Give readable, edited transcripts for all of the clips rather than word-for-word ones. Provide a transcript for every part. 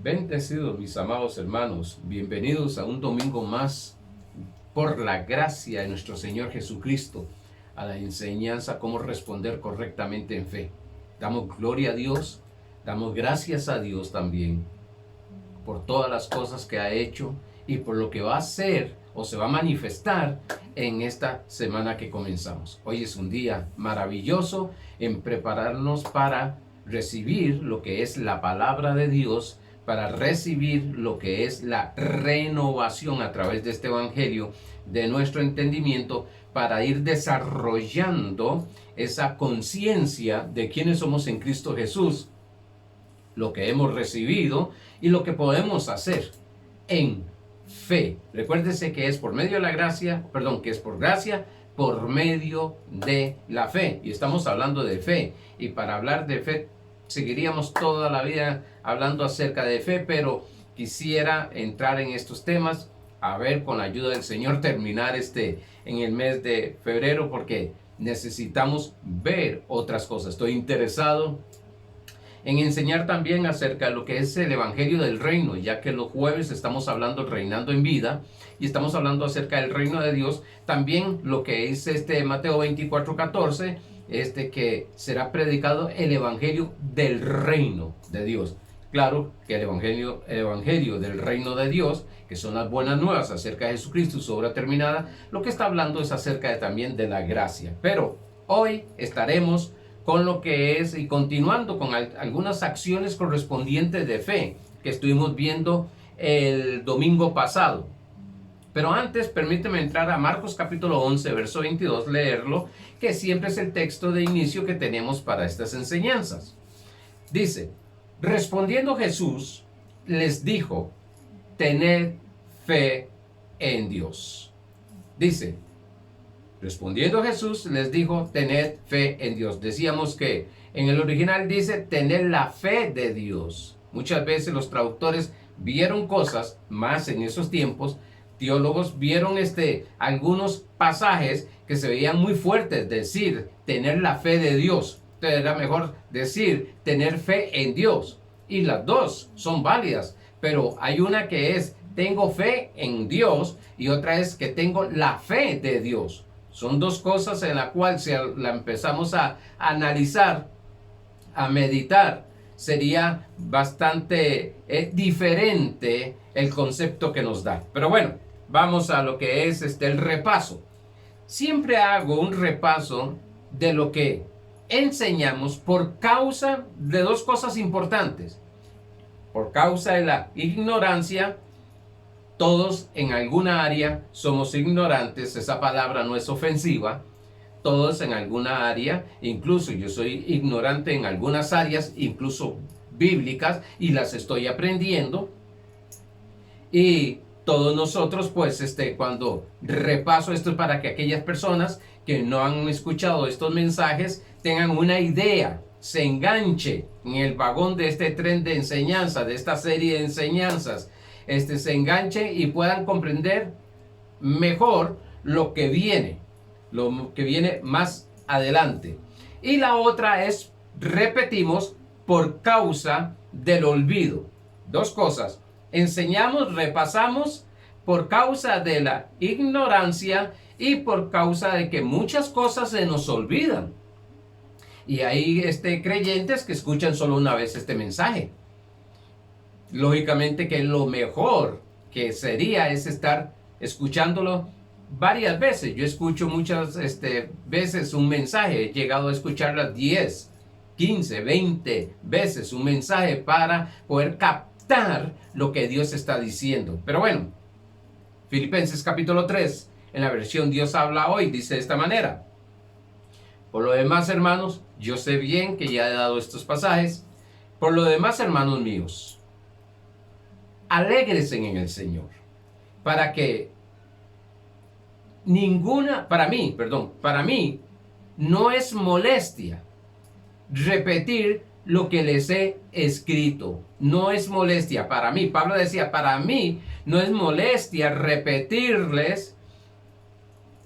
Bendecidos mis amados hermanos, bienvenidos a un domingo más por la gracia de nuestro Señor Jesucristo a la enseñanza cómo responder correctamente en fe. Damos gloria a Dios, damos gracias a Dios también por todas las cosas que ha hecho y por lo que va a hacer o se va a manifestar en esta semana que comenzamos. Hoy es un día maravilloso en prepararnos para recibir lo que es la palabra de Dios, para recibir lo que es la renovación a través de este evangelio de nuestro entendimiento, para ir desarrollando esa conciencia de quiénes somos en Cristo Jesús, lo que hemos recibido y lo que podemos hacer en fe. Recuérdese que es por medio de la gracia, que es por gracia, por medio de la fe. Y estamos hablando de fe. Y para hablar de fe, seguiríamos toda la vida hablando acerca de fe, pero quisiera entrar en estos temas, a ver, con la ayuda del Señor, terminar en el mes de febrero, porque necesitamos ver otras cosas. Estoy interesado en enseñar también acerca de lo que es el Evangelio del Reino, ya que los jueves estamos hablando reinando en vida y estamos hablando acerca del reino de Dios. También lo que es Mateo 24:14, que será predicado el Evangelio del Reino de Dios. Claro que el evangelio del Reino de Dios, que son las buenas nuevas acerca de Jesucristo y su obra terminada, lo que está hablando es acerca también de la gracia. Pero hoy estaremos con lo que es y continuando con algunas acciones correspondientes de fe que estuvimos viendo el domingo pasado. Pero antes, permíteme entrar a Marcos capítulo 11, verso 22, leerlo, que siempre es el texto de inicio que tenemos para estas enseñanzas. Dice: respondiendo Jesús les dijo, tened fe en Dios. Dice, respondiendo Jesús les dijo, tened fe en Dios. Decíamos que en el original dice, tener la fe de Dios. Muchas veces los traductores vieron cosas, más en esos tiempos, teólogos vieron algunos pasajes que se veían muy fuertes, decir, tener la fe de Dios. Entonces era mejor decir, tener fe en Dios. Y las dos son válidas, pero hay una que es, tengo fe en Dios, y otra es que tengo la fe de Dios. Son dos cosas en las cuales si la empezamos a analizar, a meditar, sería bastante diferente el concepto que nos da. Pero bueno, vamos a lo que es el repaso. Siempre hago un repaso de lo que enseñamos por causa de dos cosas importantes. Por causa de la ignorancia. Todos en alguna área somos ignorantes, esa palabra no es ofensiva. Todos en alguna área, incluso yo soy ignorante en algunas áreas, incluso bíblicas, y las estoy aprendiendo. Y todos nosotros, pues, cuando repaso esto es para que aquellas personas que no han escuchado estos mensajes tengan una idea, se enganche en el vagón de este tren de enseñanza, de esta serie de enseñanzas, se enganche y puedan comprender mejor lo que viene más adelante. Y la otra es, repetimos, por causa del olvido. Dos cosas. Enseñamos, repasamos por causa de la ignorancia y por causa de que muchas cosas se nos olvidan. Y hay creyentes que escuchan solo una vez este mensaje. Lógicamente que lo mejor que sería es estar escuchándolo varias veces. Yo escucho muchas veces un mensaje, he llegado a escucharlas 10, 15, 20 veces un mensaje para poder captar lo que Dios está diciendo. Pero bueno, Filipenses capítulo 3, en la versión Dios habla hoy, dice de esta manera: por lo demás, hermanos, yo sé bien que ya he dado estos pasajes. Por lo demás, hermanos míos, alégrense en el Señor, para mí no es molestia repetir lo que les he escrito. No es molestia para mí. Pablo decía, para mí no es molestia repetirles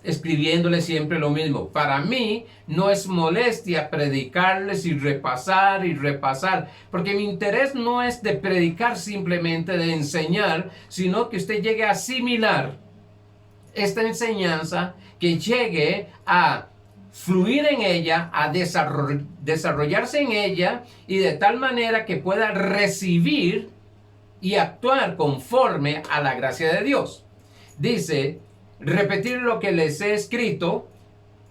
escribiéndoles siempre lo mismo. Para mí no es molestia predicarles y repasar, porque mi interés no es de predicar simplemente, de enseñar, sino que usted llegue a asimilar esta enseñanza, que llegue a fluir en ella, a desarrollarse en ella, y de tal manera que pueda recibir y actuar conforme a la gracia de Dios. Dice, repetir lo que les he escrito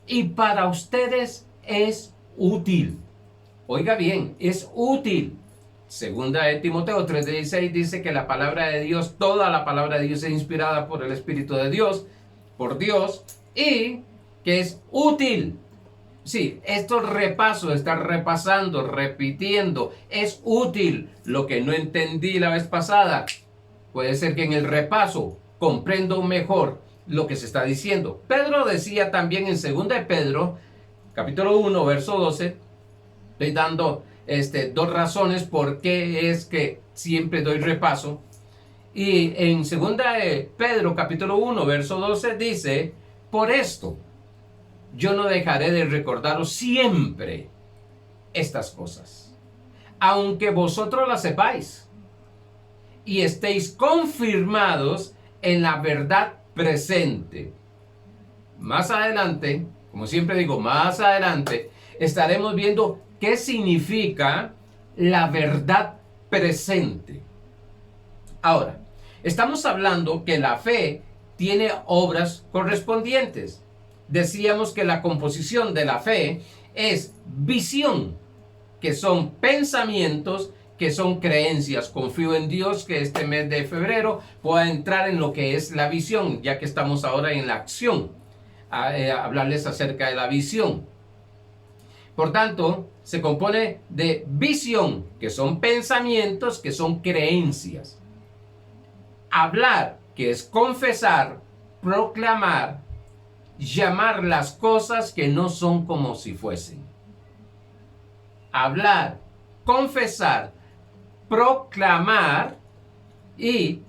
y para ustedes es útil. Oiga bien, es útil. Segunda de Timoteo 3:16 dice que la palabra de Dios, toda la palabra de Dios es inspirada por el Espíritu de Dios, por Dios, y que es útil. Sí, estos repasos, estar repasando, repitiendo, es útil. Lo que no entendí la vez pasada, puede ser que en el repaso comprendo mejor lo que se está diciendo. Pedro decía también en 2 de Pedro, capítulo 1, verso 12, estoy dando dos razones por qué es que siempre doy repaso. Y en 2 de Pedro, capítulo 1, verso 12, dice, por esto yo no dejaré de recordaros siempre estas cosas, aunque vosotros las sepáis y estéis confirmados en la verdad presente. Más adelante, como siempre digo, más adelante estaremos viendo qué significa la verdad presente. Ahora, estamos hablando que la fe tiene obras correspondientes. Decíamos que la composición de la fe es visión, que son pensamientos, que son creencias. Confío en Dios que este mes de febrero pueda entrar en lo que es la visión, ya que estamos ahora en la acción, a hablarles acerca de la visión. Por tanto, se compone de visión, que son pensamientos, que son creencias. Hablar, que es confesar, proclamar, llamar las cosas que no son como si fuesen. Hablar, confesar, proclamar y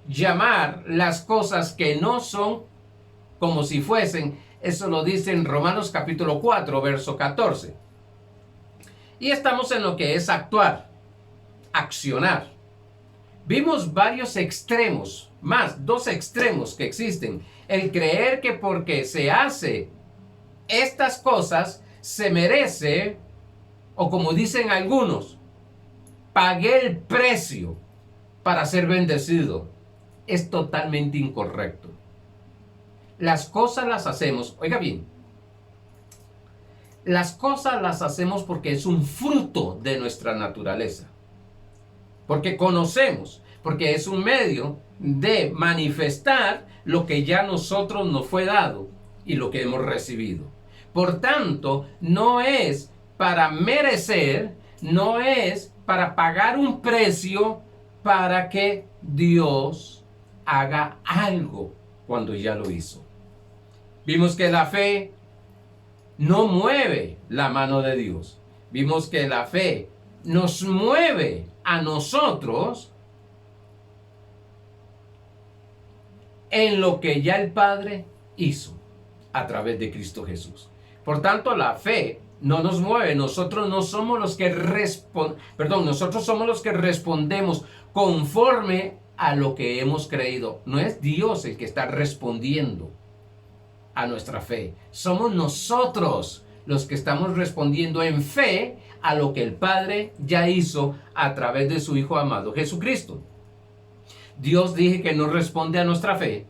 llamar las cosas que no son como si fuesen. Eso lo dice en Romanos capítulo 4, verso 14. Y estamos en lo que es actuar, accionar. Vimos varios extremos, más 2 extremos que existen. El creer que porque se hace estas cosas se merece, o como dicen algunos, pagué el precio para ser bendecido. Es totalmente incorrecto. Las cosas las hacemos, oiga bien, las cosas las hacemos porque es un fruto de nuestra naturaleza. Porque conocemos, porque es un medio de manifestar lo que ya a nosotros nos fue dado y lo que hemos recibido. Por tanto, no es para merecer, no es para pagar un precio para que Dios haga algo cuando ya lo hizo. Vimos que la fe no mueve la mano de Dios. Vimos que la fe nos mueve a nosotros en lo que ya el Padre hizo a través de Cristo Jesús. Por tanto, la fe no nos mueve. Nosotros no somos los que nosotros somos los que respondemos conforme a lo que hemos creído. No es Dios el que está respondiendo a nuestra fe. Somos nosotros los que estamos respondiendo en fe a lo que el Padre ya hizo a través de su Hijo amado Jesucristo. Dios dije que no responde a nuestra fe,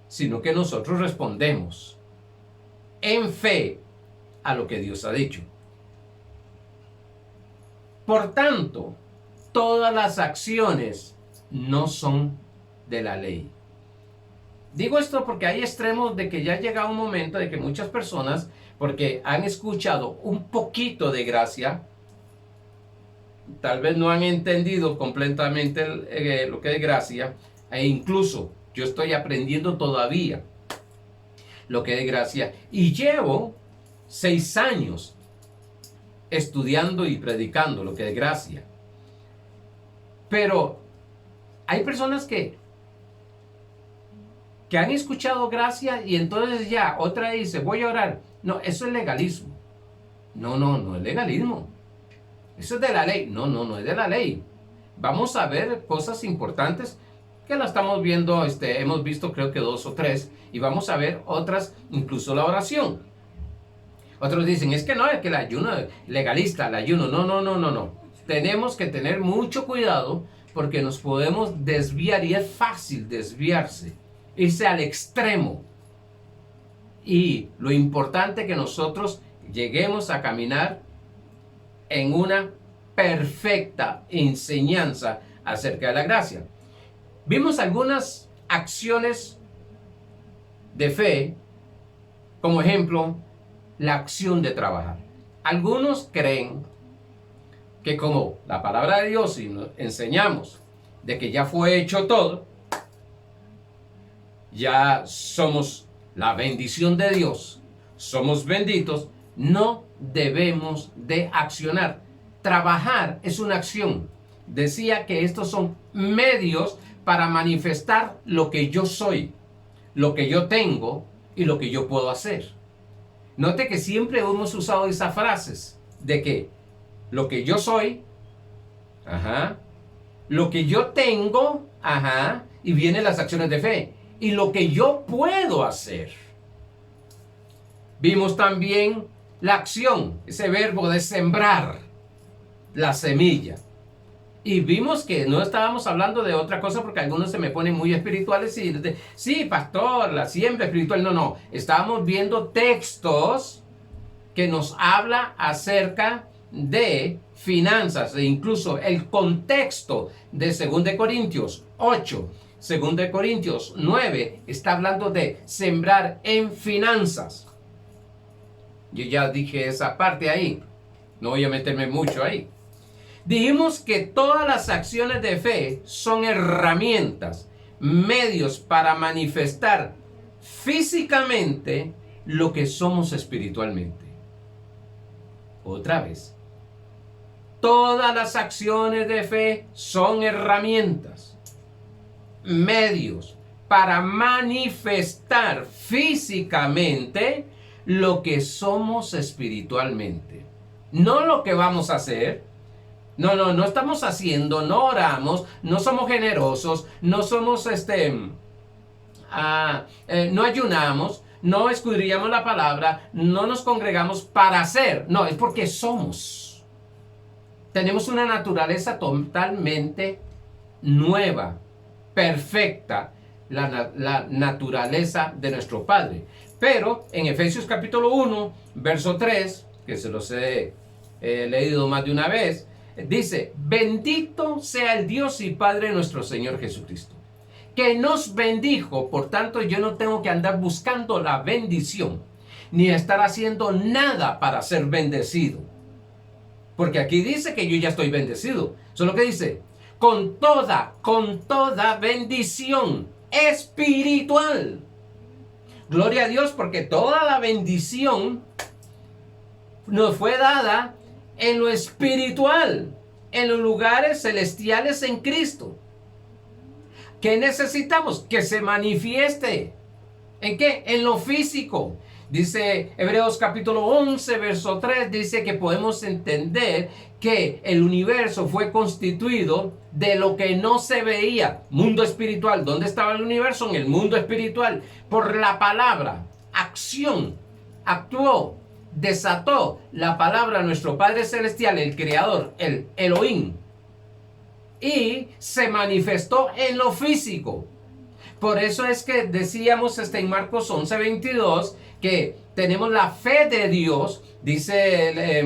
sino que nosotros respondemos en fe a lo que Dios ha dicho. Por tanto, todas las acciones no son de la ley. Digo esto porque hay extremos de que ya llega un momento de que muchas personas, porque han escuchado un poquito de gracia, tal vez no han entendido completamente lo que es gracia, e incluso yo estoy aprendiendo todavía lo que es gracia, y llevo 6 años estudiando y predicando lo que es gracia. Pero hay personas que que han escuchado gracia y entonces ya otra dice, voy a orar. No, eso es legalismo. No es legalismo. Eso es de la ley. No es de la ley. Vamos a ver cosas importantes que la estamos viendo, hemos visto creo que 2 o 3, y vamos a ver otras, incluso la oración. Otros dicen, es que no, es que el ayuno legalista, el ayuno, no. Tenemos que tener mucho cuidado porque nos podemos desviar y es fácil desviarse, irse al extremo. Y lo importante es que nosotros lleguemos a caminar en una perfecta enseñanza acerca de la gracia. Vimos algunas acciones de fe, como ejemplo, la acción de trabajar. Algunos creen que como la palabra de Dios y nos enseñamos de que ya fue hecho todo, ya somos la bendición de Dios, somos benditos, no debemos de accionar. Trabajar es una acción. Decía que estos son medios para manifestar lo que yo soy, lo que yo tengo y lo que yo puedo hacer. Note que siempre hemos usado esas frases de que lo que yo soy, lo que yo tengo, y vienen las acciones de fe, y lo que yo puedo hacer. Vimos también la acción, ese verbo de sembrar la semilla. Y vimos que no estábamos hablando de otra cosa porque algunos se me ponen muy espirituales y dicen, sí, pastor, la siembra espiritual. No. Estábamos viendo textos que nos habla acerca de finanzas e incluso el contexto de 2 Corintios 8, 2 Corintios 9 está hablando de sembrar en finanzas. Yo ya dije esa parte ahí, no voy a meterme mucho ahí. Dijimos que todas las acciones de fe son herramientas, medios para manifestar físicamente lo que somos espiritualmente. Otra vez, todas las acciones de fe son herramientas, medios para manifestar físicamente lo que somos espiritualmente. No lo que vamos a hacer. No estamos haciendo, no oramos, no somos generosos, no somos, no ayunamos, no escudriñamos la palabra, no nos congregamos para hacer. No, es porque somos. Tenemos una naturaleza totalmente nueva, perfecta, la naturaleza de nuestro Padre. Pero en Efesios capítulo 1, verso 3, que se los he leído más de una vez, dice, bendito sea el Dios y Padre de nuestro Señor Jesucristo, que nos bendijo, por tanto yo no tengo que andar buscando la bendición, ni estar haciendo nada para ser bendecido. Porque aquí dice que yo ya estoy bendecido. Eso es lo que dice, con toda bendición espiritual. Gloria a Dios, porque toda la bendición nos fue dada en lo espiritual, en los lugares celestiales en Cristo. ¿Qué necesitamos? Que se manifieste. ¿En qué? En lo físico. Dice Hebreos capítulo 11, verso 3, dice que podemos entender que el universo fue constituido de lo que no se veía. Mundo espiritual. ¿Dónde estaba el universo? En el mundo espiritual. Por la palabra, acción, actuó, desató la palabra nuestro Padre Celestial, el Creador, el Elohim, y se manifestó en lo físico. Por eso es que decíamos en Marcos 11:22 que tenemos la fe de Dios, dice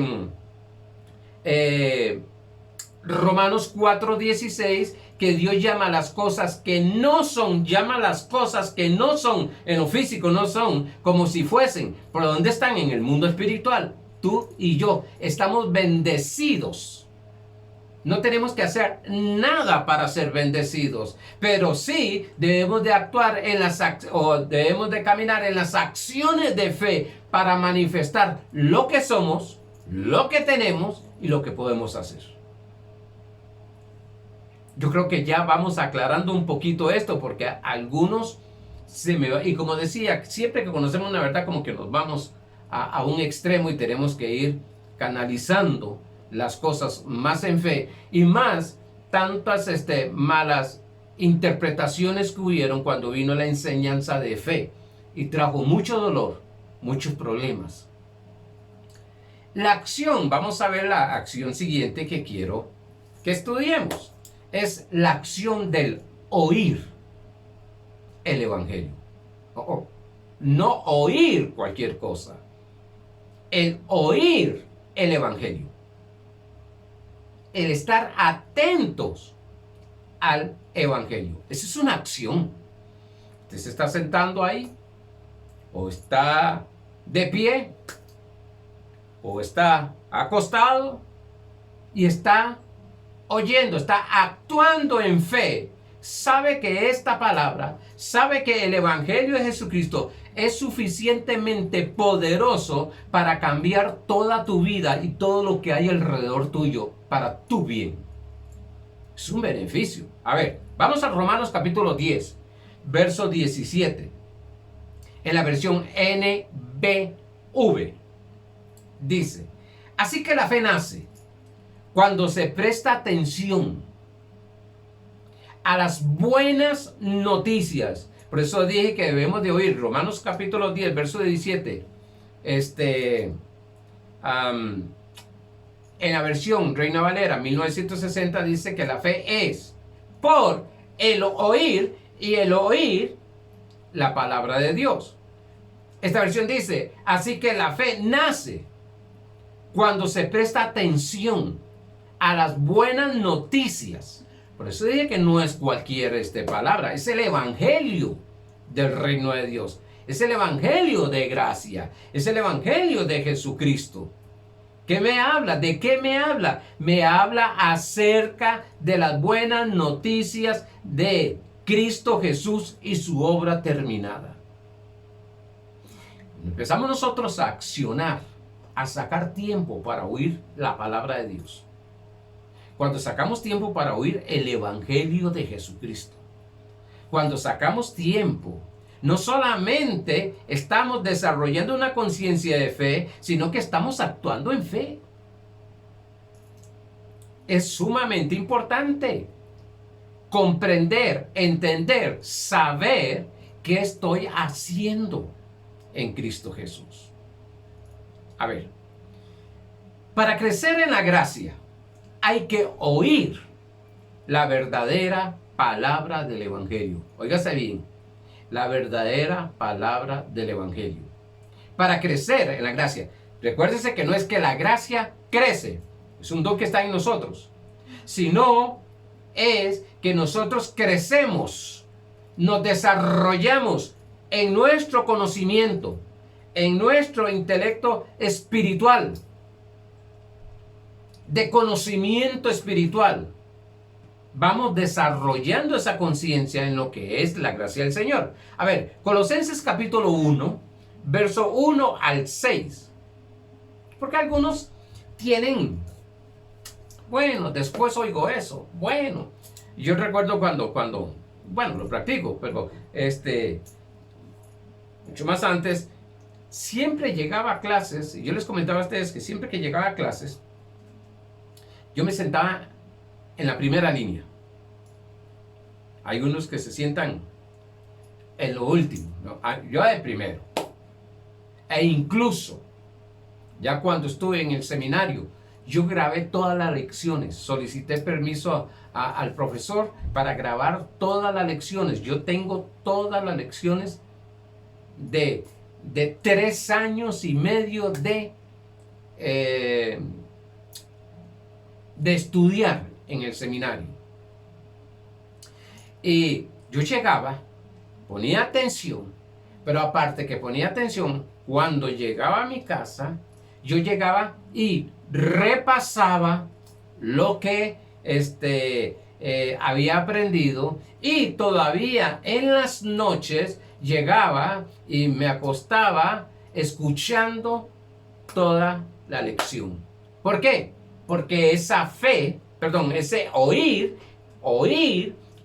Romanos 4:16, que Dios llama las cosas que no son, en lo físico, no son como si fuesen. ¿Pero dónde están? En el mundo espiritual. Tú y yo estamos bendecidos. No tenemos que hacer nada para ser bendecidos, pero sí debemos de actuar debemos de caminar en las acciones de fe para manifestar lo que somos, lo que tenemos y lo que podemos hacer. Yo creo que ya vamos aclarando un poquito esto porque algunos se me va. Y como decía, siempre que conocemos una verdad, como que nos vamos a un extremo y tenemos que ir canalizando las cosas más en fe y más tantas malas interpretaciones que hubieron cuando vino la enseñanza de fe y trajo mucho dolor, muchos problemas. La acción, vamos a ver la acción siguiente que quiero que estudiemos, es la acción del oír el evangelio. No oír cualquier cosa, el oír el evangelio, el estar atentos al evangelio. Esa es una acción. Usted se está sentando ahí, o está de pie, o está acostado y está oyendo, está actuando en fe. Sabe que esta palabra, sabe que el evangelio de Jesucristo es suficientemente poderoso para cambiar toda tu vida y todo lo que hay alrededor tuyo para tu bien. Es un beneficio. A ver, vamos a Romanos capítulo 10, verso 17. En la versión NBV dice: así que la fe nace cuando se presta atención a las buenas noticias. Por eso dije que debemos de oír Romanos capítulo 10, verso 17. En la versión Reina Valera 1960 dice que la fe es por el oír, y el oír la palabra de Dios. Esta versión dice: así que la fe nace cuando se presta atención a las buenas noticias. Por eso dije que no es cualquier palabra, es el evangelio del reino de Dios, es el evangelio de gracia, es el evangelio de Jesucristo. ¿Qué me habla? ¿De qué me habla? Me habla acerca de las buenas noticias de Cristo Jesús y su obra terminada. Empezamos nosotros a accionar, a sacar tiempo para oír la palabra de Dios. Cuando sacamos tiempo para oír el evangelio de Jesucristo, cuando sacamos tiempo, no solamente estamos desarrollando una conciencia de fe, sino que estamos actuando en fe. Es sumamente importante comprender, entender, saber qué estoy haciendo en Cristo Jesús. A ver, para crecer en la gracia hay que oír la verdadera palabra del evangelio. Óigase bien, la verdadera palabra del evangelio. Para crecer en la gracia, recuérdese que no es que la gracia crece, es un don que está en nosotros, sino es que nosotros crecemos, nos desarrollamos en nuestro conocimiento, en nuestro intelecto espiritual, de conocimiento espiritual. Vamos desarrollando esa conciencia en lo que es la gracia del Señor. A ver, Colosenses capítulo 1, verso 1 al 6. Porque algunos tienen, bueno, después oigo eso, bueno. Yo recuerdo cuando bueno, lo practico, pero mucho más antes, siempre llegaba a clases, y yo les comentaba a ustedes que siempre que llegaba a clases, yo me sentaba en la primera línea. Hay unos que se sientan en lo último, ¿no? Yo de primero. E incluso, ya cuando estuve en el seminario, yo grabé todas las lecciones. Solicité permiso al profesor para grabar todas las lecciones. Yo tengo todas las lecciones de 3 años y medio de estudiar en el seminario. Y yo llegaba, ponía atención, pero aparte que ponía atención, cuando llegaba a mi casa, yo llegaba y repasaba lo que había aprendido, y todavía en las noches llegaba y me acostaba escuchando toda la lección. ¿Por qué? Porque ese oír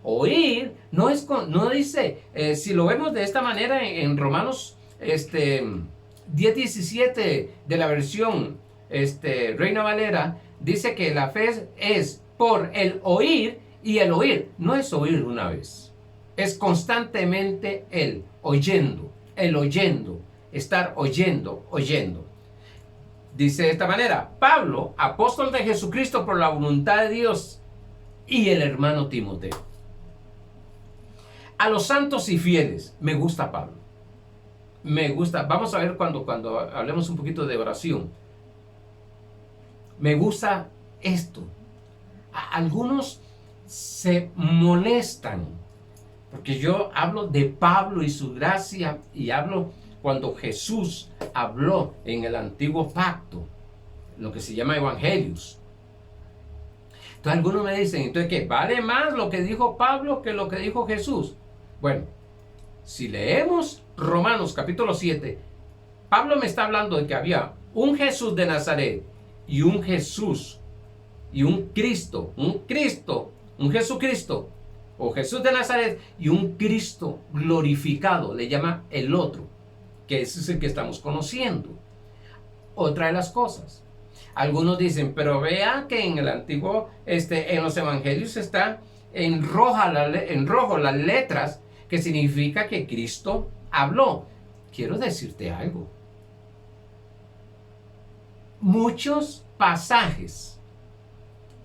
Oír no dice, si lo vemos de esta manera en Romanos 10:17 de la versión Reina Valera, dice que la fe es por el oír, y el oír no es oír una vez, es constantemente el oyendo, estar oyendo. Dice de esta manera, Pablo, apóstol de Jesucristo por la voluntad de Dios, y el hermano Timoteo. A los santos y fieles, me gusta Pablo. Me gusta, vamos a ver cuando hablemos un poquito de oración. Me gusta esto. Algunos se molestan porque yo hablo de Pablo y su gracia, y hablo cuando Jesús habló en el antiguo pacto, lo que se llama evangelios. Entonces algunos me dicen, ¿entonces qué? ¿Vale más lo que dijo Pablo que lo que dijo Jesús? Bueno, si leemos Romanos capítulo 7, Pablo me está hablando de que había un Jesús de Nazaret y un Jesús y un Cristo, un Jesucristo, o Jesús de Nazaret y un Cristo glorificado, le llama el otro, que ese es el que estamos conociendo. Otra de las cosas, algunos dicen, pero vea que en el antiguo, en los evangelios está en rojo las letras, que significa que Cristo habló. Quiero decirte algo. Muchos pasajes,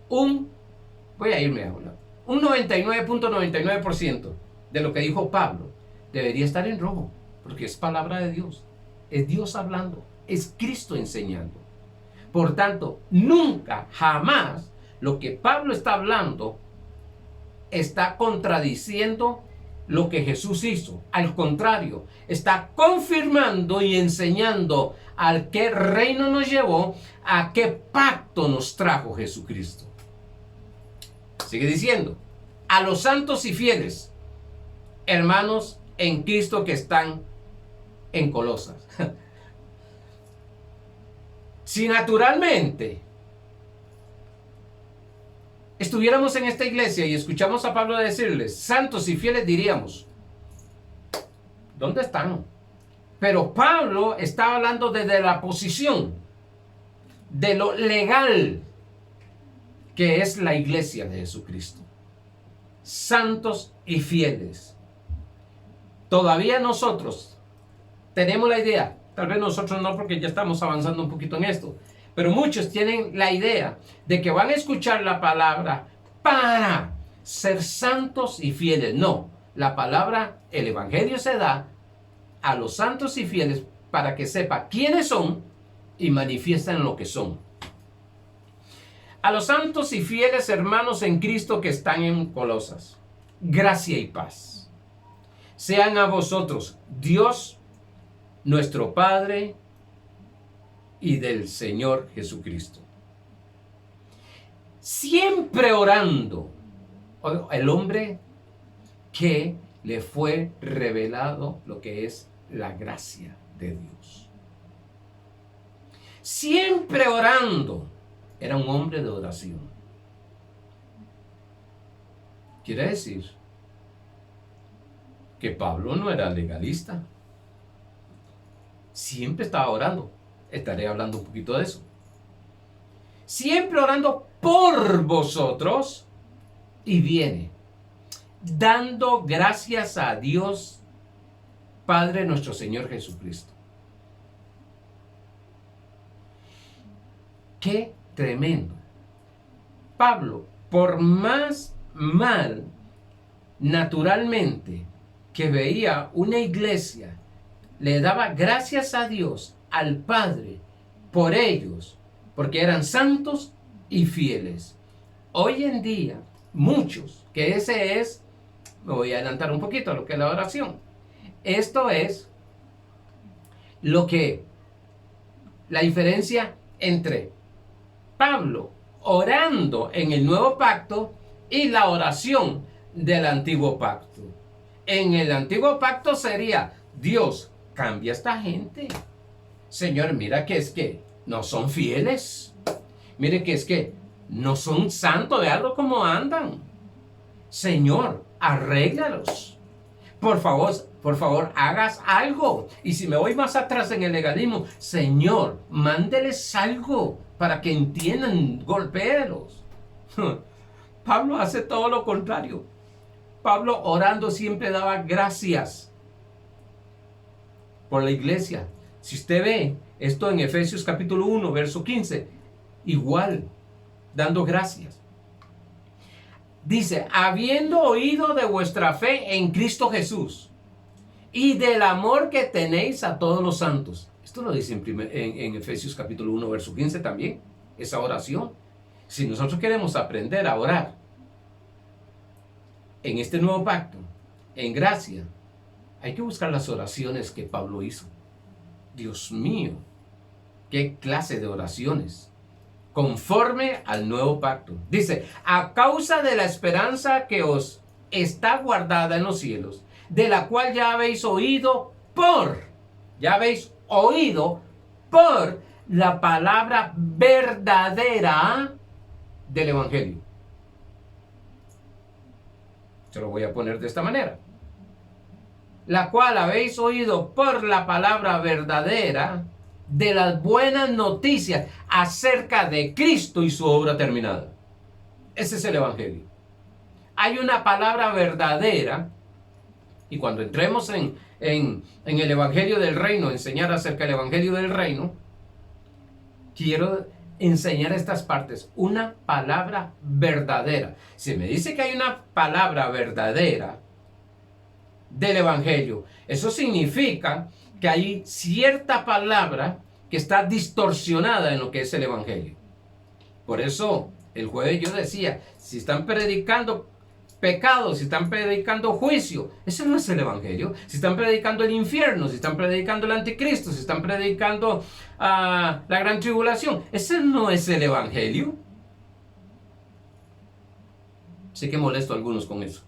voy a irme a hablar, un 99.99% de lo que dijo Pablo debería estar en rojo, porque es palabra de Dios, es Dios hablando, es Cristo enseñando. Por tanto, nunca, jamás, lo que Pablo está hablando está contradiciendo lo que Jesús hizo. Al contrario, está confirmando y enseñando al qué reino nos llevó, a qué pacto nos trajo Jesucristo. Sigue diciendo, a los santos y fieles, hermanos en Cristo que están en Colosas. Si naturalmente estuviéramos en esta iglesia y escuchamos a Pablo decirles, santos y fieles, diríamos, ¿dónde están? Pero Pablo está hablando desde la posición de lo legal que es la iglesia de Jesucristo. Santos y fieles. Todavía nosotros tenemos la idea, tal vez nosotros no, porque ya estamos avanzando un poquito en esto, pero muchos tienen la idea de que van a escuchar la palabra para ser santos y fieles. No, la palabra, el evangelio se da a los santos y fieles para que sepa quiénes son y manifiestan lo que son. A los santos y fieles hermanos en Cristo que están en Colosas, gracia y paz sean a vosotros, Dios nuestro Padre y del Señor Jesucristo. Siempre orando, el hombre que le fue revelado lo que es la gracia de Dios. Siempre orando. Era un hombre de oración. Quiere decir que Pablo no era legalista. Siempre estaba orando. Estaré hablando un poquito de eso. Siempre orando por vosotros, y viene dando gracias a Dios Padre nuestro Señor Jesucristo. ¡Qué tremendo! Pablo, por más mal naturalmente que veía una iglesia, le daba gracias a Dios, al Padre, por ellos, porque eran santos y fieles. Hoy en día, muchos, que ese es, me voy a adelantar un poquito a lo que es la oración. Esto es lo que, la diferencia entre Pablo orando en el nuevo pacto y la oración del antiguo pacto. En el antiguo pacto sería, Dios, cambia a esta gente. Señor, mira que es que no son fieles. Mire que es que no son santos, de algo como andan. Señor, arréglalos. Por favor, hagas algo. Y si me voy más atrás en el legalismo, Señor, mándeles algo para que entiendan, golpéalos. Pablo hace todo lo contrario. Pablo orando siempre daba gracias por la iglesia. Si usted ve esto en Efesios capítulo 1, verso 15, igual, dando gracias. Dice, habiendo oído de vuestra fe en Cristo Jesús y del amor que tenéis a todos los santos. Esto lo dice en Efesios capítulo 1, verso 15 también, esa oración. Si nosotros queremos aprender a orar en este nuevo pacto, en gracia, hay que buscar las oraciones que Pablo hizo. Dios mío, qué clase de oraciones, conforme al nuevo pacto. Dice, a causa de la esperanza que os está guardada en los cielos, de la cual ya habéis oído por la palabra verdadera del Evangelio. Se lo voy a poner de esta manera. La cual habéis oído por la palabra verdadera de las buenas noticias acerca de Cristo y su obra terminada. Ese es el Evangelio. Hay una palabra verdadera, y cuando entremos en el Evangelio del Reino, enseñar acerca del Evangelio del Reino, quiero enseñar estas partes. Una palabra verdadera. Si me dice que hay una palabra verdadera del Evangelio, eso significa que hay cierta palabra que está distorsionada en lo que es el Evangelio. Por eso el jueves yo decía, si están predicando pecado, si están predicando juicio, eso no es el Evangelio. Si están predicando el infierno, si están predicando el anticristo, si están predicando la gran tribulación, ese no es el Evangelio. Sé que molesto a algunos con eso.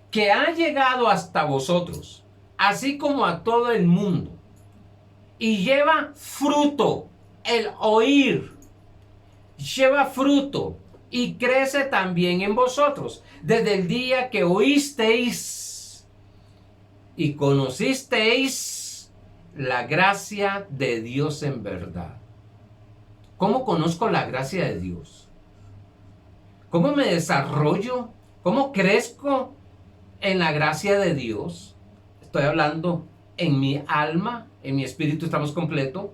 Que ha llegado hasta vosotros, así como a todo el mundo, y lleva fruto, el oír, lleva fruto, y crece también en vosotros, desde el día que oísteis y conocisteis la gracia de Dios en verdad. ¿Cómo conozco la gracia de Dios? ¿Cómo me desarrollo? ¿Cómo crezco en la gracia de Dios? Estoy hablando en mi alma, en mi espíritu estamos completos.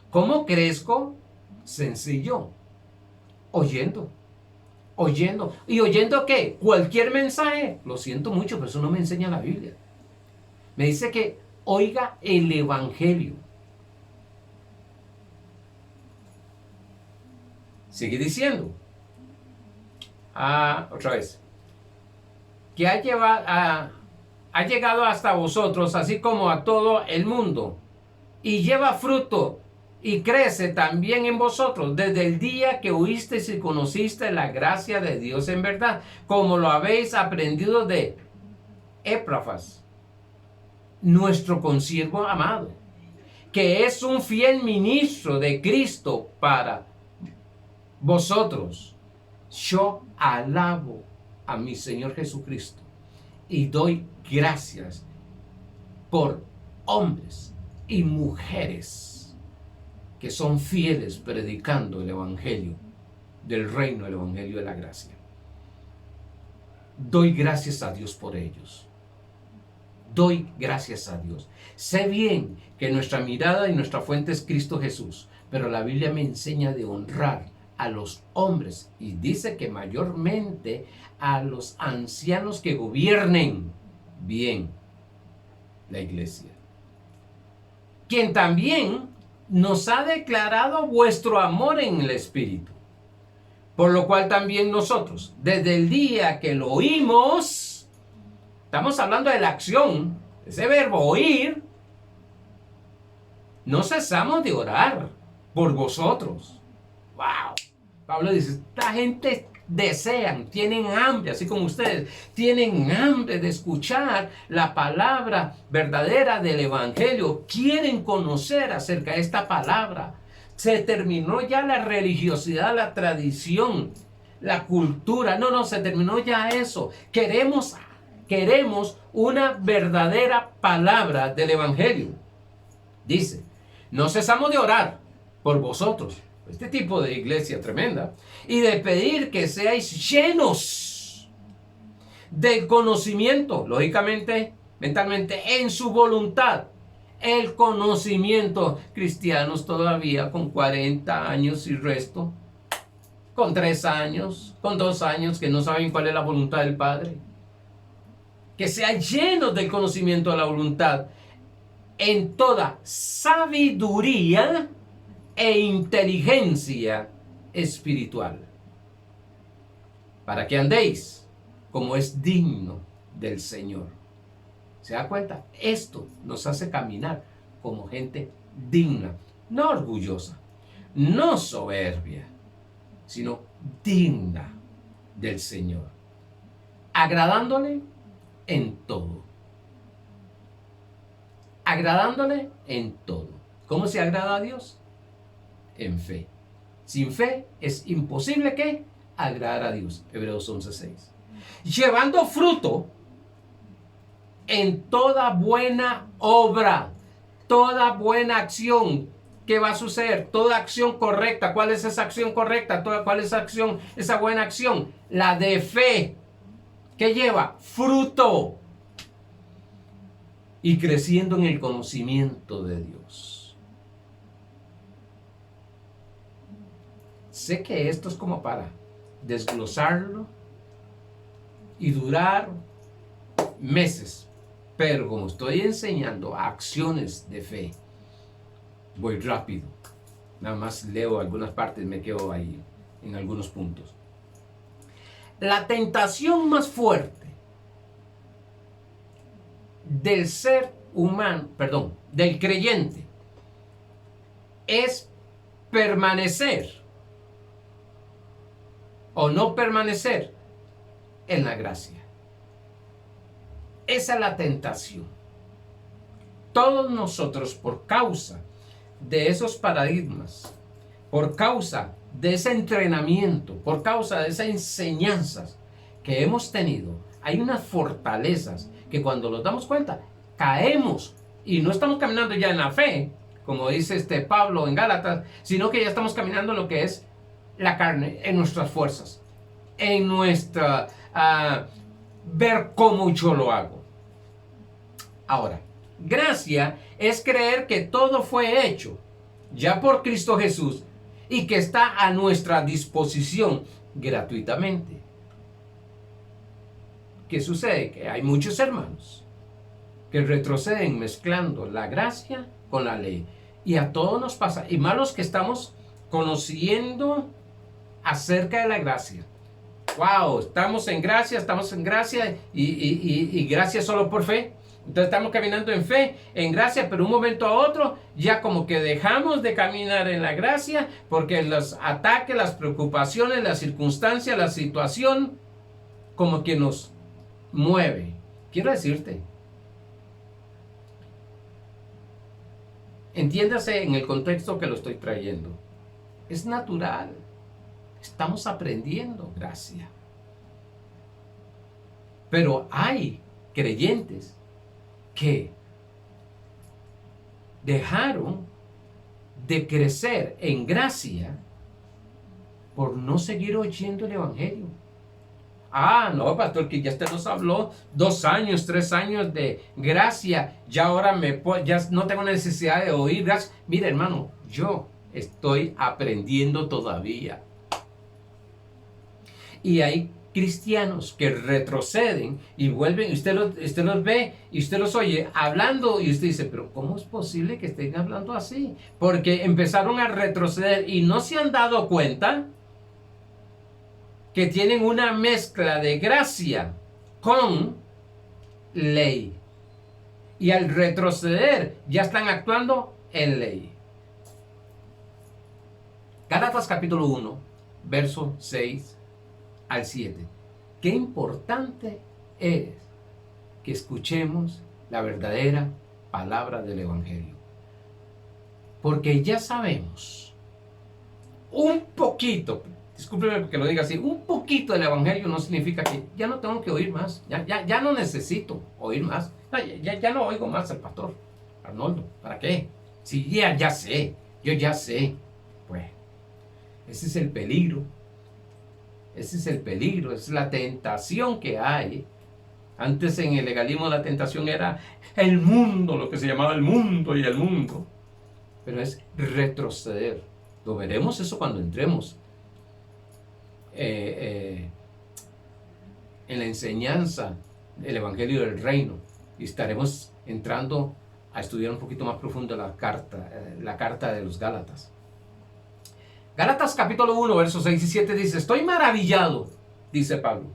¿Cómo crezco? Sencillo. Oyendo. ¿Y oyendo qué? Cualquier mensaje. Lo siento mucho, pero eso no me enseña la Biblia. Me dice que oiga el Evangelio. Sigue diciendo. Otra vez. Que ha llegado hasta vosotros, así como a todo el mundo, y lleva fruto, y crece también en vosotros, desde el día que oísteis y conocisteis la gracia de Dios en verdad, como lo habéis aprendido de Epafras, nuestro consiervo amado, que es un fiel ministro de Cristo para vosotros. Yo alabo a mi Señor Jesucristo y doy gracias por hombres y mujeres que son fieles predicando el Evangelio del reino, el Evangelio de la gracia. Doy gracias a Dios por ellos. Doy gracias a Dios. Sé bien que nuestra mirada y nuestra fuente es Cristo Jesús, pero la Biblia me enseña de honrar a los hombres y dice que mayormente a los ancianos que gobiernen bien la iglesia, quien también nos ha declarado vuestro amor en el Espíritu, por lo cual también nosotros, desde el día que lo oímos, estamos hablando de la acción, ese verbo oír, no cesamos de orar por vosotros. ¡Wow! Pablo dice, esta gente desean, tienen hambre, así como ustedes, tienen hambre de escuchar la palabra verdadera del Evangelio, quieren conocer acerca de esta palabra. Se terminó ya la religiosidad, la tradición, la cultura. No, se terminó ya eso. Queremos una verdadera palabra del Evangelio. Dice, no cesamos de orar por vosotros, este tipo de iglesia tremenda, y de pedir que seáis llenos del conocimiento, lógicamente, mentalmente, en su voluntad. El conocimiento, cristianos todavía con 40 años y resto, con 3 años, con 2 años, que no saben cuál es la voluntad del Padre. Que sean llenos del conocimiento de la voluntad en toda sabiduría e inteligencia espiritual, para que andéis como es digno del Señor. ¿Se da cuenta? Esto nos hace caminar como gente digna, no orgullosa, no soberbia, sino digna del Señor, agradándole en todo. Agradándole en todo. ¿Cómo se agrada a Dios? En fe. Sin fe es imposible que agradar a Dios. Hebreos 11:6. Llevando fruto en toda buena obra, toda buena acción. ¿Qué va a suceder? Toda acción correcta. ¿Cuál es esa acción correcta? ¿Cuál es esa buena acción? La de fe. ¿Qué lleva? Fruto. Y creciendo en el conocimiento de Dios. Sé que esto es como para desglosarlo y durar meses, pero como estoy enseñando acciones de fe, voy rápido. Nada más leo algunas partes, me quedo ahí en algunos puntos. La tentación más fuerte del ser humano, del creyente, es permanecer o no permanecer en la gracia. Esa es la tentación. Todos nosotros, por causa de esos paradigmas, por causa de ese entrenamiento, por causa de esas enseñanzas que hemos tenido, hay unas fortalezas que cuando nos damos cuenta, caemos y no estamos caminando ya en la fe, como dice Pablo en Gálatas, sino que ya estamos caminando en lo que es la carne, en nuestras fuerzas, en nuestra ver cómo yo lo hago. Ahora, gracia es creer que todo fue hecho ya por Cristo Jesús y que está a nuestra disposición gratuitamente. ¿Qué sucede? Que hay muchos hermanos que retroceden mezclando la gracia con la ley. Y a todos nos pasa. Y más los que estamos conociendo acerca de la gracia. ¡Wow! Estamos en gracia y gracia solo por fe. Entonces estamos caminando en fe, en gracia, pero un momento a otro ya como que dejamos de caminar en la gracia porque los ataques, las preocupaciones, las circunstancias, la situación como que nos mueve. Quiero decirte, entiéndase en el contexto que lo estoy trayendo. Es natural. Estamos aprendiendo gracia. Pero hay creyentes que dejaron de crecer en gracia por no seguir oyendo el Evangelio. No, pastor, que ya usted nos habló 2 años, 3 años de gracia, ya ahora ya no tengo necesidad de oír gracia. Mira, hermano, yo estoy aprendiendo todavía. Y hay cristianos que retroceden y vuelven, usted los ve y usted los oye hablando y usted dice, pero ¿cómo es posible que estén hablando así? Porque empezaron a retroceder y no se han dado cuenta que tienen una mezcla de gracia con ley. Y al retroceder ya están actuando en ley. Gálatas capítulo 1, verso 6 al 7. Qué importante es que escuchemos la verdadera palabra del Evangelio. Porque ya sabemos un poquito, discúlpeme que lo diga así, un poquito del evangelio no significa que ya no tengo que oír más, ya no necesito oír más, ya no oigo más al pastor Arnoldo, ¿para qué? Si ya sé, yo ya sé. Pues ese es el peligro, esa es la tentación que hay. Antes en el legalismo la tentación era el mundo, lo que se llamaba el mundo y el mundo. Pero es retroceder. Lo veremos eso cuando entremos en la enseñanza del Evangelio del Reino. Y estaremos entrando a estudiar un poquito más profundo la carta de los Gálatas. Gálatas capítulo 1, versos 6 y 7 dice: estoy maravillado, dice Pablo,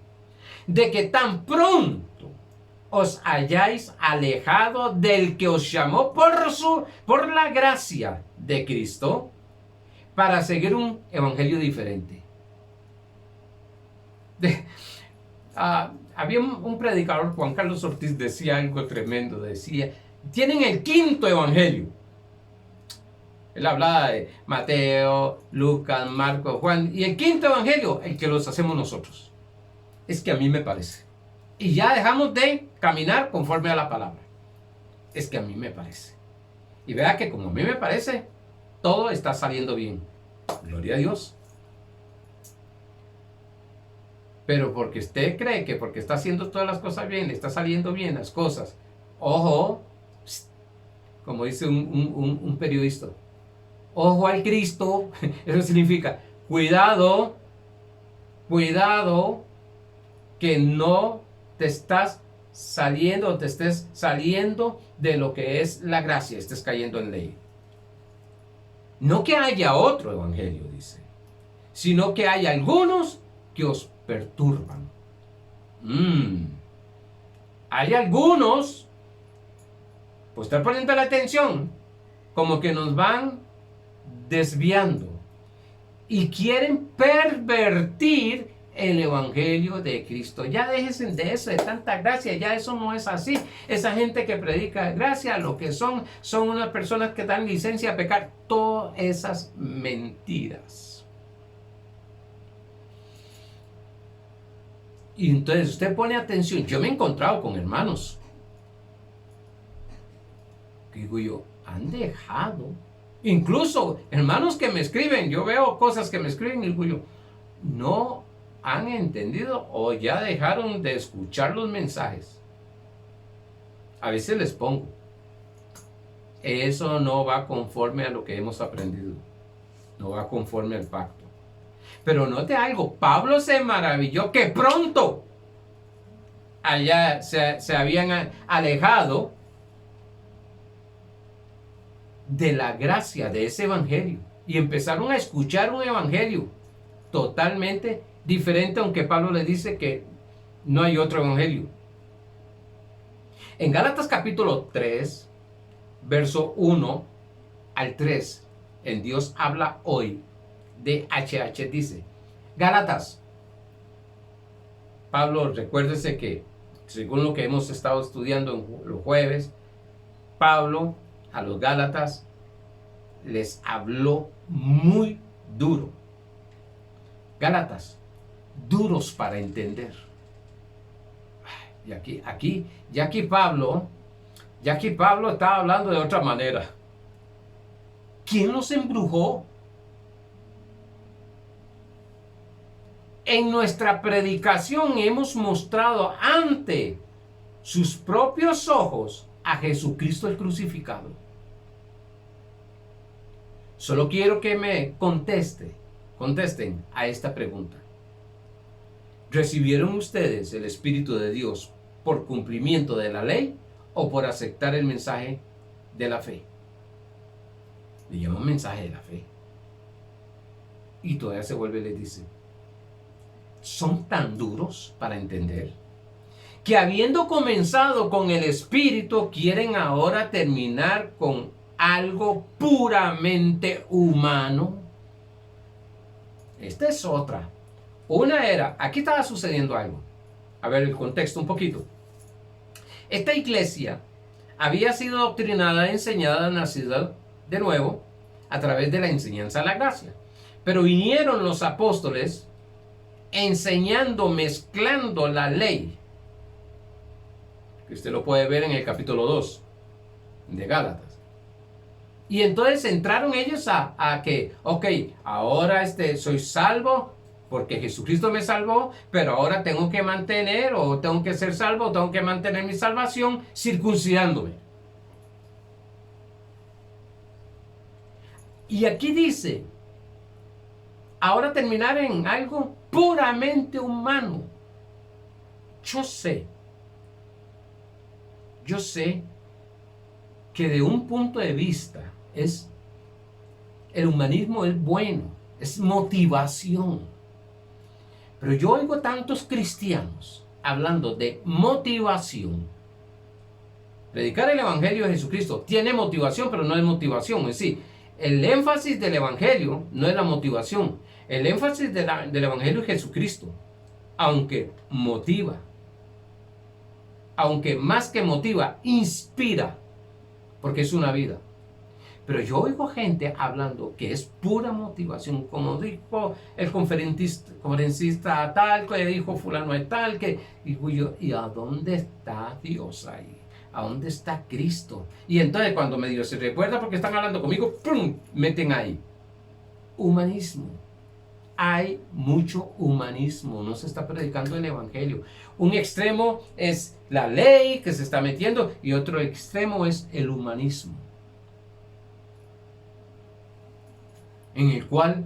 de que tan pronto os hayáis alejado del que os llamó por la gracia de Cristo para seguir un evangelio diferente. Había un predicador, Juan Carlos Ortiz, decía algo tremendo, decía, tienen el quinto evangelio. Él hablaba de Mateo, Lucas, Marcos, Juan, y el quinto evangelio, el que los hacemos nosotros. Es que a mí me parece. Y ya dejamos de caminar conforme a la palabra. Es que a mí me parece. Y vea que como a mí me parece, todo está saliendo bien. Gloria a Dios. Pero porque usted cree que porque está haciendo todas las cosas bien, le está saliendo bien las cosas. Ojo, como dice un periodista, ojo al Cristo. Eso significa, cuidado, que no te estás saliendo o te estés saliendo de lo que es la gracia, estés cayendo en ley. No que haya otro evangelio, dice, sino que hay algunos que os perturban. Hay algunos, pues estar poniendo la atención, como que nos van desviando y quieren pervertir el evangelio de Cristo. Ya déjense de eso, de tanta gracia, ya eso no es así. Esa gente que predica gracia, lo que son unas personas que dan licencia a pecar. Todas esas mentiras. Y entonces usted pone atención. Yo me he encontrado con hermanos que digo yo, han dejado, incluso hermanos que me escriben, yo veo cosas que me escriben y digo yo, no han entendido o ya dejaron de escuchar los mensajes. A veces les pongo, eso no va conforme a lo que hemos aprendido, no va conforme al pacto. Pero note algo, Pablo se maravilló que pronto allá se habían alejado de la gracia de ese evangelio y empezaron a escuchar un evangelio totalmente diferente, aunque Pablo le dice que no hay otro evangelio. En Gálatas capítulo 3, verso 1 al 3, en Dios habla hoy, de HH, dice: Gálatas, Pablo, recuérdese que según lo que hemos estado estudiando en los jueves, Pablo a los Gálatas les habló muy duro. Gálatas, duros para entender. Y aquí Pablo estaba hablando de otra manera. ¿Quién los embrujó? En nuestra predicación hemos mostrado ante sus propios ojos a Jesucristo el crucificado. Solo quiero que me contesten a esta pregunta. ¿Recibieron ustedes el Espíritu de Dios por cumplimiento de la ley o por aceptar el mensaje de la fe? Le llaman mensaje de la fe. Y todavía se vuelve y les dice, son tan duros para entender que habiendo comenzado con el Espíritu, quieren ahora terminar con algo puramente humano. Esta es otra. Una era, aquí estaba sucediendo algo. A ver el contexto un poquito. Esta iglesia había sido doctrinada, enseñada, nacida de nuevo a través de la enseñanza de la gracia. Pero vinieron los apóstoles enseñando, mezclando la ley. Usted lo puede ver en el capítulo 2 de Gálatas. Y entonces entraron ellos a que, ok, ahora soy salvo porque Jesucristo me salvó, pero ahora tengo que mantener, o tengo que ser salvo, o tengo que mantener mi salvación circuncidándome. Y aquí dice, ahora terminar en algo puramente humano. Yo sé que de un punto de vista el humanismo es bueno, es motivación. Pero yo oigo tantos cristianos hablando de motivación. Predicar el Evangelio de Jesucristo tiene motivación, pero no es motivación en sí. El énfasis del Evangelio no es la motivación. El énfasis del Evangelio es Jesucristo. Aunque motiva. Aunque más que motiva, inspira. Porque es una vida. Pero yo oigo gente hablando que es pura motivación, como dijo el conferencista tal, que dijo fulano de tal, que digo yo, ¿y a dónde está Dios ahí? ¿A dónde está Cristo? Y entonces cuando medio se recuerda porque están hablando conmigo, ¡pum!, meten ahí. Humanismo. Hay mucho humanismo, no se está predicando el Evangelio. Un extremo es la ley que se está metiendo y otro extremo es el humanismo, en el cual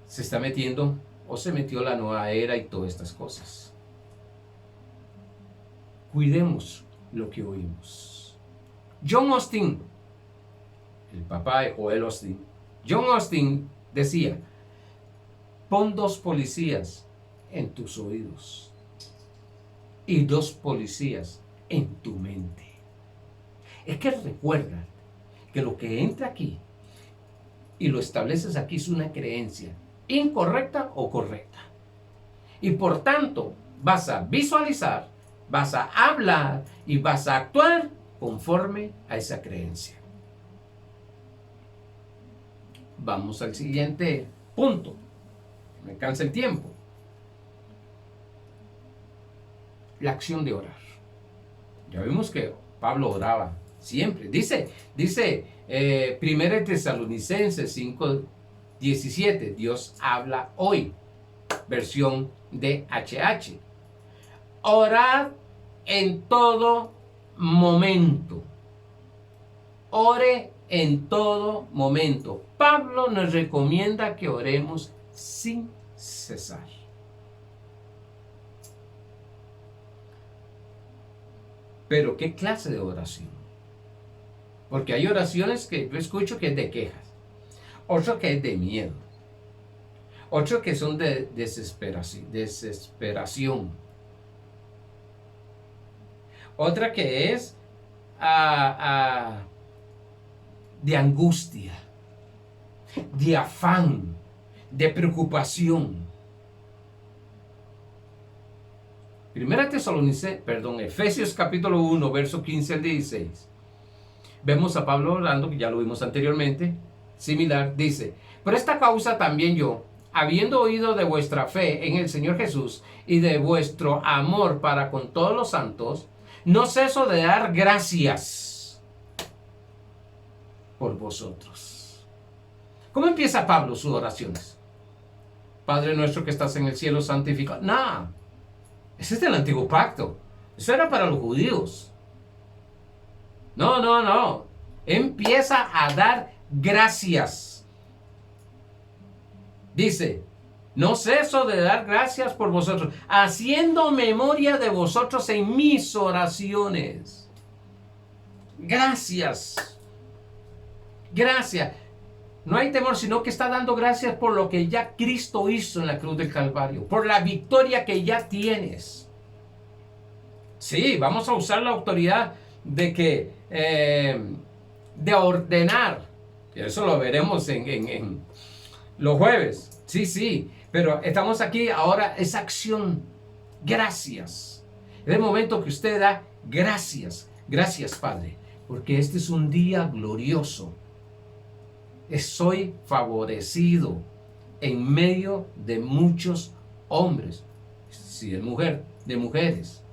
se está metiendo o se metió la nueva era y todas estas cosas. Cuidemos lo que oímos. John Austin, el papá de Joel Austin, John Austin decía, pon 2 policías en tus oídos y 2 policías en tu mente. Es que recuerda que lo que entra aquí y lo estableces aquí es una creencia, incorrecta o correcta. Y por tanto vas a visualizar, vas a hablar y vas a actuar conforme a esa creencia. Vamos al siguiente punto. Me cansa el tiempo. La acción de orar. Ya vimos que Pablo oraba siempre. Dice 1 Tesalonicenses 5:17, Dios habla hoy. Versión de HH. Orad en todo momento. Ore en todo momento. Pablo nos recomienda que oremos sin cesar. Pero ¿qué clase de oración? Porque hay oraciones que yo escucho que es de quejas, otro que es de miedo, otro que son de desesperación, otra que es de angustia, de afán, de preocupación. Efesios capítulo 1, verso 15 al 16. Vemos a Pablo orando, que ya lo vimos anteriormente, similar, dice, por esta causa también yo, habiendo oído de vuestra fe en el Señor Jesús y de vuestro amor para con todos los santos, no ceso de dar gracias por vosotros. ¿Cómo empieza Pablo sus oraciones? Padre nuestro que estás en el cielo, santificado. No, ese es del antiguo pacto. Eso era para los judíos. No. Empieza a dar gracias. Dice, no ceso de dar gracias por vosotros, haciendo memoria de vosotros en mis oraciones. Gracias. Gracias. No hay temor, sino que está dando gracias por lo que ya Cristo hizo en la cruz del Calvario, por la victoria que ya tienes. Sí, vamos a usar la autoridad de ordenar. Y eso lo veremos en los jueves. Sí, pero estamos aquí ahora, esa acción. Gracias. Es el momento que usted da gracias. Gracias, Padre, porque este es un día glorioso. Soy favorecido en medio de muchos hombres, si es mujer, de mujeres.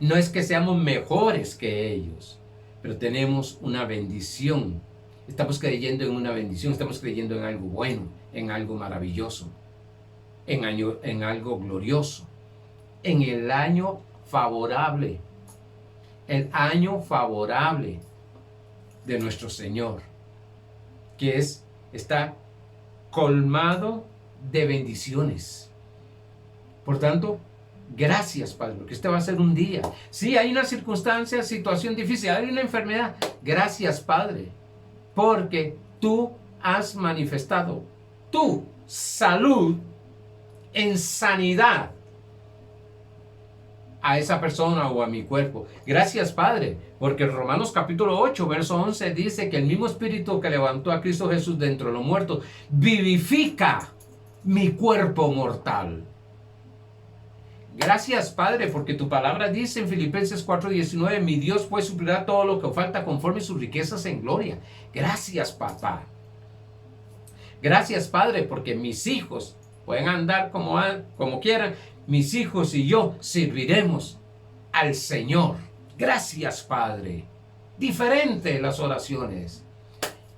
No es que seamos mejores que ellos, pero tenemos una bendición. Estamos creyendo en una bendición, estamos creyendo en algo bueno, en algo maravilloso, en algo glorioso, en el año favorable, el año favorable de nuestro Señor, que está colmado de bendiciones. Por tanto, gracias, Padre, porque este va a ser un día. Sí, hay una circunstancia, situación difícil, hay una enfermedad. Gracias, Padre, porque tú has manifestado tu salud en sanidad a esa persona o a mi cuerpo. Gracias, Padre, porque Romanos capítulo 8, verso 11 dice que el mismo Espíritu que levantó a Cristo Jesús de entre los muertos vivifica mi cuerpo mortal. Gracias, Padre, porque tu palabra dice en Filipenses 4:19, mi Dios pues suplirá todo lo que falta conforme sus riquezas en gloria. Gracias, papá. Gracias, Padre, porque mis hijos pueden andar como quieran. Mis hijos y yo serviremos al Señor. Gracias, Padre. Diferente las oraciones.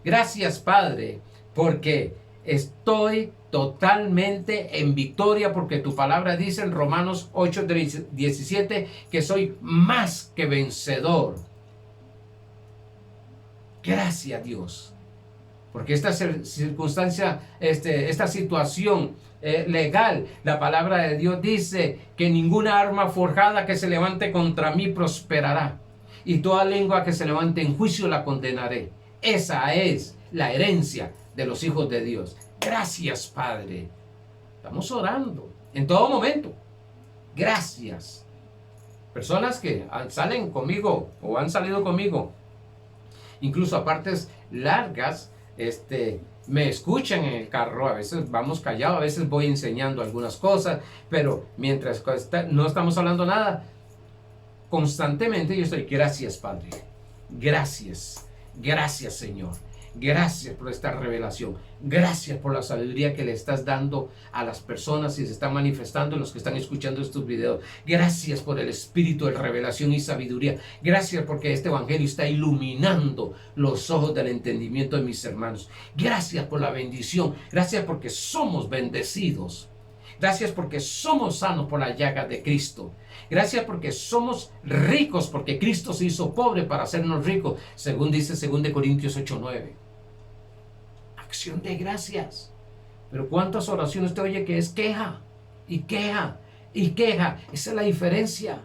Gracias, Padre, porque estoy totalmente en victoria, porque tu palabra dice en Romanos 8:17 que soy más que vencedor. Gracias, Dios, porque esta circunstancia, esta situación legal, la palabra de Dios dice que ninguna arma forjada que se levante contra mí prosperará, y toda lengua que se levante en juicio la condenaré. Esa es la herencia de los hijos de Dios. Gracias, Padre. Estamos orando en todo momento. Gracias. Personas que salen conmigo o han salido conmigo, incluso a partes largas, me escuchan en el carro. A veces vamos callados, a veces voy enseñando algunas cosas, pero mientras no estamos hablando nada, constantemente yo estoy, gracias, Padre. Gracias. Gracias, Señor. Gracias por esta revelación. Gracias por la sabiduría que le estás dando a las personas y se están manifestando en los que están escuchando estos videos. Gracias por el espíritu de revelación y sabiduría. Gracias porque este evangelio está iluminando los ojos del entendimiento de mis hermanos. Gracias por la bendición. Gracias porque somos bendecidos. Gracias porque somos sanos por la llaga de Cristo. Gracias porque somos ricos, porque Cristo se hizo pobre para hacernos ricos, según dice 2 Corintios 8:9. Acción de gracias. Pero ¿cuántas oraciones te oye que es queja y queja y queja? Esa es la diferencia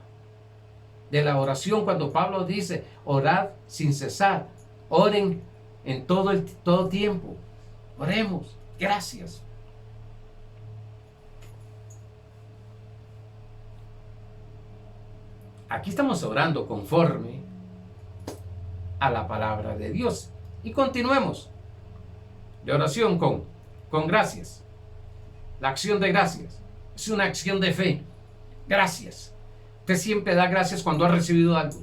de la oración cuando Pablo dice, orad sin cesar, oren en todo tiempo. Oremos. Gracias. Aquí estamos orando conforme a la palabra de Dios. Y continuemos de oración con gracias. La acción de gracias es una acción de fe. Gracias. Usted siempre da gracias cuando ha recibido algo.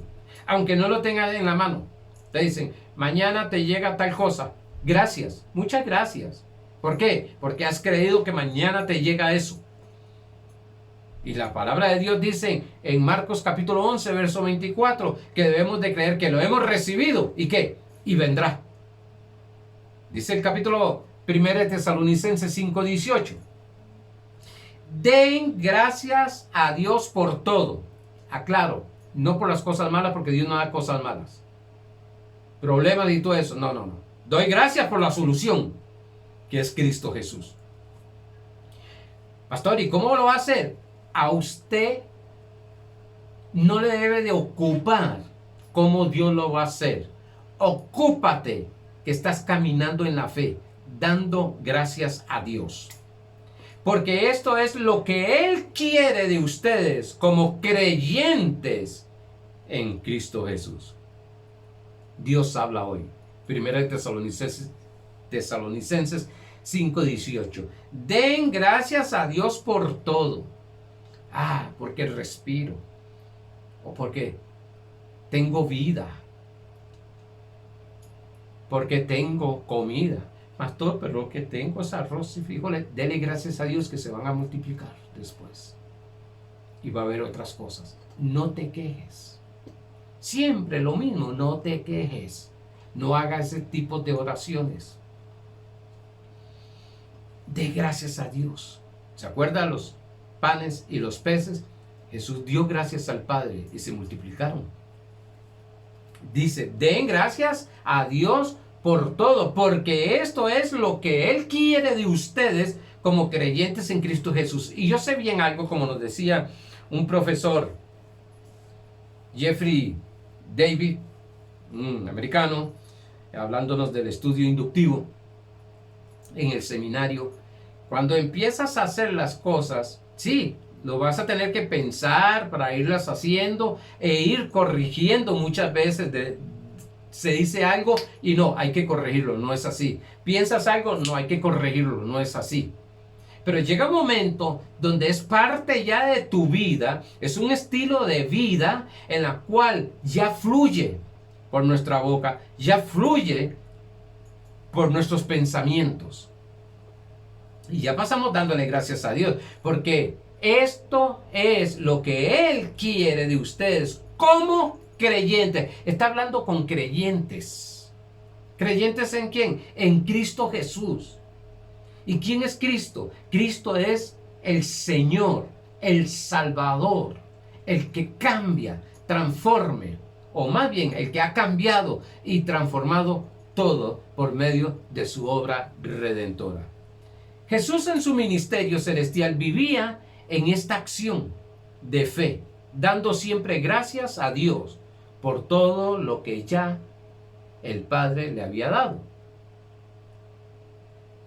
Aunque no lo tenga en la mano. Te dicen, mañana te llega tal cosa. Gracias. Muchas gracias. ¿Por qué? Porque has creído que mañana te llega eso. Y la palabra de Dios dice en Marcos capítulo 11, verso 24, que debemos de creer que lo hemos recibido. ¿Y qué? Y vendrá. Dice el capítulo 1 de Tesalonicenses 5:18. Den gracias a Dios por todo. Aclaro, no por las cosas malas, porque Dios no da cosas malas. Problemas y todo eso. No. Doy gracias por la solución, que es Cristo Jesús. Pastor, ¿y cómo lo va a hacer? A usted no le debe de ocupar cómo Dios lo va a hacer. Ocúpate que estás caminando en la fe, dando gracias a Dios. Porque esto es lo que Él quiere de ustedes como creyentes en Cristo Jesús. Dios habla hoy. 1 Tesalonicenses 5:18. Den gracias a Dios por todo. Porque respiro. O porque tengo vida, porque tengo comida. Pastor, pero lo que tengo es arroz y frijoles. Dele gracias a Dios que se van a multiplicar después. Y va a haber otras cosas. No te quejes. Siempre lo mismo, no te quejes. No hagas ese tipo de oraciones. De gracias a Dios. ¿Se acuerdan los panes y los peces? Jesús dio gracias al Padre y se multiplicaron. Dice, den gracias a Dios por todo, porque esto es lo que Él quiere de ustedes como creyentes en Cristo Jesús. Y yo sé bien algo, como nos decía un profesor, Jeffrey David, un americano, hablándonos del estudio inductivo en el seminario. Cuando empiezas a hacer las cosas, sí, lo vas a tener que pensar para irlas haciendo e ir corrigiendo muchas veces. Se dice algo y no, hay que corregirlo, no es así. Piensas algo, no, hay que corregirlo, no es así. Pero llega un momento donde es parte ya de tu vida, es un estilo de vida en la cual ya fluye por nuestra boca, ya fluye por nuestros pensamientos. Y ya pasamos dándole gracias a Dios, porque esto es lo que Él quiere de ustedes como creyentes. Está hablando con creyentes. ¿Creyentes en quién? En Cristo Jesús. ¿Y quién es Cristo? Cristo es el Señor, el Salvador, el que cambia, transforme, o más bien el que ha cambiado y transformado todo por medio de su obra redentora. Jesús en su ministerio celestial vivía en esta acción de fe, dando siempre gracias a Dios por todo lo que ya el Padre le había dado.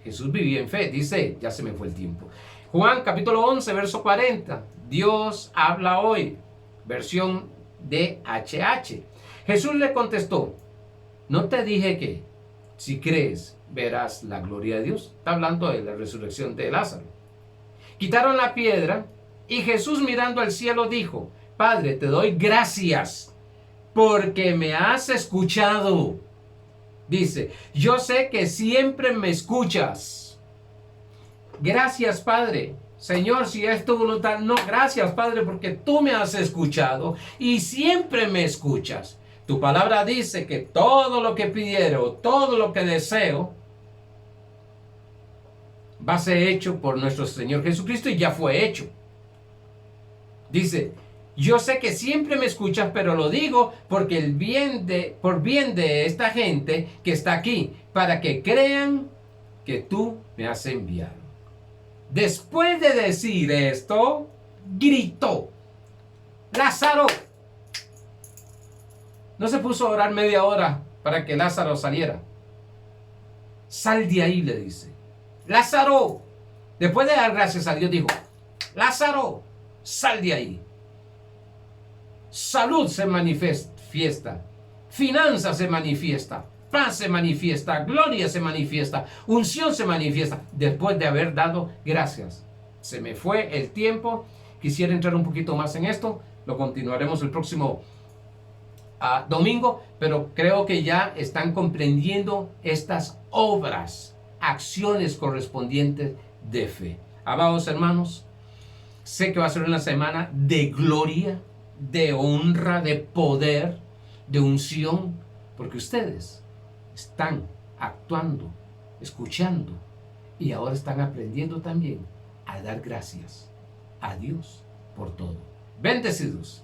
Jesús vivía en fe, dice, ya se me fue el tiempo. Juan capítulo 11, verso 40. Dios habla hoy, versión DHH. Jesús le contestó, ¿no te dije que si crees verás la gloria de Dios? Está hablando de la resurrección de Lázaro. Quitaron la piedra y Jesús mirando al cielo dijo, Padre, te doy gracias porque me has escuchado. Dice, yo sé que siempre me escuchas. Gracias, Padre. Señor, si es tu voluntad, no, gracias, Padre, porque tú me has escuchado y siempre me escuchas. Tu palabra dice que todo lo que pidiero, todo lo que deseo, va a ser hecho por nuestro Señor Jesucristo y ya fue hecho. Dice, yo sé que siempre me escuchas, pero lo digo porque por bien de esta gente que está aquí, para que crean que tú me has enviado. Después de decir esto, gritó, Lázaro. No se puso a orar media hora para que Lázaro saliera. Sal de ahí, le dice. Lázaro. Después de dar gracias a Dios, dijo, Lázaro, sal de ahí. Salud se manifiesta, finanzas se manifiesta, paz se manifiesta, gloria se manifiesta, unción se manifiesta, después de haber dado gracias. Se me fue el tiempo, quisiera entrar un poquito más en esto, lo continuaremos el próximo domingo, pero creo que ya están comprendiendo estas obras, acciones correspondientes de fe. Amados hermanos, sé que va a ser una semana de gloria, de honra, de poder, de unción, porque ustedes están actuando, escuchando y ahora están aprendiendo también a dar gracias a Dios por todo. Bendecidos.